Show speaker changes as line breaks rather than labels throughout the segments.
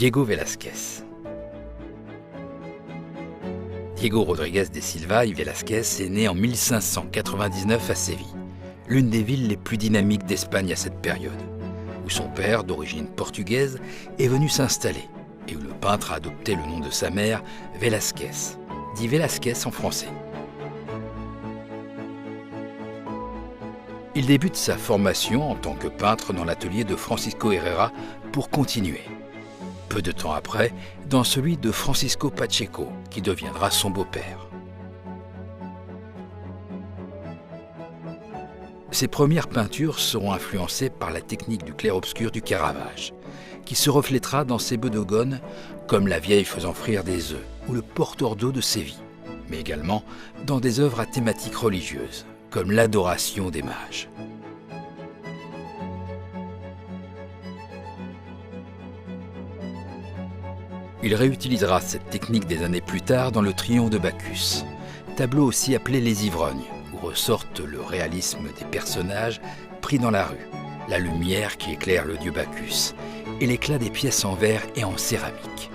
Diego Velázquez. Diego Rodríguez de Silva y Velázquez est né en 1599 à Séville, l'une des villes les plus dynamiques d'Espagne à cette période, où son père, d'origine portugaise, est venu s'installer et où le peintre a adopté le nom de sa mère, Velázquez, dit Velázquez en français. Il débute sa formation en tant que peintre dans l'atelier de Francisco Herrera pour continuer, peu de temps après, dans celui de Francisco Pacheco, qui deviendra son beau-père. Ses premières peintures seront influencées par la technique du clair-obscur du Caravage, qui se reflètera dans ses bœufs de Gone, comme la vieille faisant frire des œufs, ou le porteur d'eau de Séville, mais également dans des œuvres à thématique religieuse, comme l'adoration des mages. Il réutilisera cette technique des années plus tard dans le Triomphe de Bacchus, tableau aussi appelé Les Ivrognes, où ressortent le réalisme des personnages pris dans la rue, la lumière qui éclaire le dieu Bacchus et l'éclat des pièces en verre et en céramique.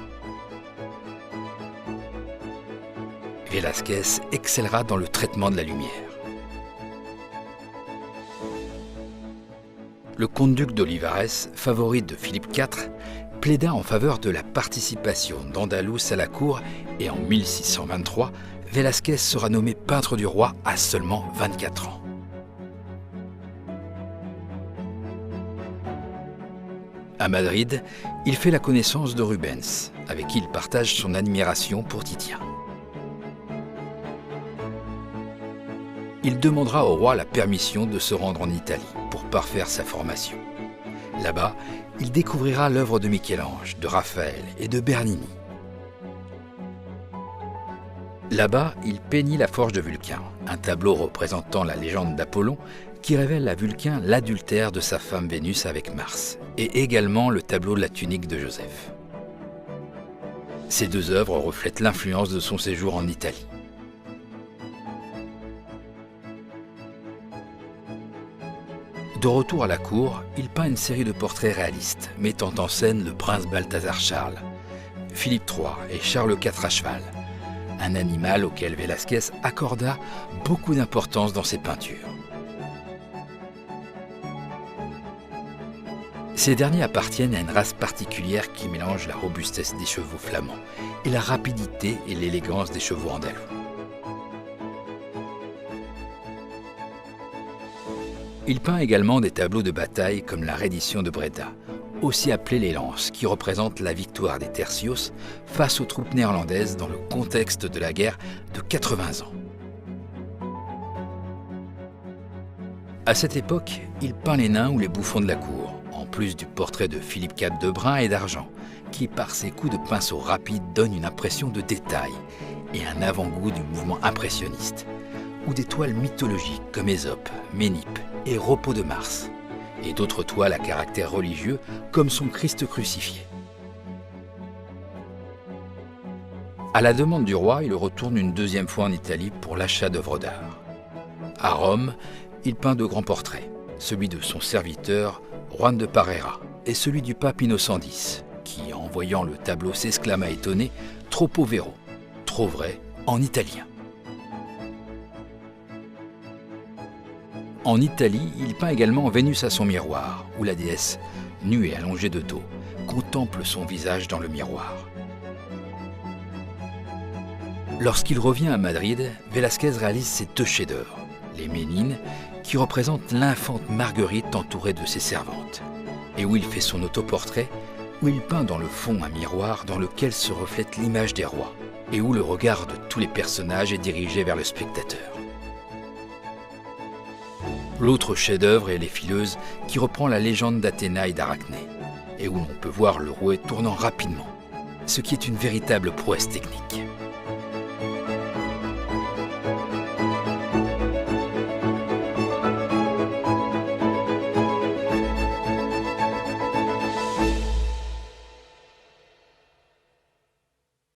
Velázquez excellera dans le traitement de la lumière. Le comte-duc d'Olivares, favori de Philippe IV, plaida en faveur de la participation d'Andalous à la cour et en 1623, Velázquez sera nommé peintre du roi à seulement 24 ans. À Madrid, il fait la connaissance de Rubens, avec qui il partage son admiration pour Titien. Il demandera au roi la permission de se rendre en Italie pour parfaire sa formation. Là-bas, il découvrira l'œuvre de Michel-Ange, de Raphaël et de Bernini. Là-bas, il peignit la Forge de Vulcain, un tableau représentant la légende d'Apollon qui révèle à Vulcain l'adultère de sa femme Vénus avec Mars, et également le tableau de la tunique de Joseph. Ces deux œuvres reflètent l'influence de son séjour en Italie. De retour à la cour, il peint une série de portraits réalistes, mettant en scène le prince Balthazar Charles, Philippe III et Charles IV à cheval, un animal auquel Velázquez accorda beaucoup d'importance dans ses peintures. Ces derniers appartiennent à une race particulière qui mélange la robustesse des chevaux flamands et la rapidité et l'élégance des chevaux andalous. Il peint également des tableaux de bataille comme la reddition de Breda, aussi appelée les lances, qui représente la victoire des tercios face aux troupes néerlandaises dans le contexte de la guerre de 80 ans. À cette époque, il peint les nains ou les bouffons de la cour, en plus du portrait de Philippe IV de brun et d'argent, qui par ses coups de pinceau rapides donne une impression de détail et un avant-goût du mouvement impressionniste, ou des toiles mythologiques comme Ésope, Ménippe et Repos de Mars, et d'autres toiles à caractère religieux comme son Christ crucifié. À la demande du roi, il retourne une deuxième fois en Italie pour l'achat d'œuvres d'art. À Rome, il peint de grands portraits, celui de son serviteur Juan de Parera et celui du pape Innocent X, qui, en voyant le tableau, s'exclama étonné « Troppo vero », trop vrai en italien. En Italie, il peint également Vénus à son miroir, où la déesse, nue et allongée de dos, contemple son visage dans le miroir. Lorsqu'il revient à Madrid, Velázquez réalise ses deux chefs-d'œuvre, les Ménines, qui représentent l'infante Marguerite entourée de ses servantes, et où il fait son autoportrait, où il peint dans le fond un miroir dans lequel se reflète l'image des rois, et où le regard de tous les personnages est dirigé vers le spectateur. L'autre chef-d'œuvre est Les Fileuses, qui reprend la légende d'Athéna et d'Arachné, et où l'on peut voir le rouet tournant rapidement, ce qui est une véritable prouesse technique.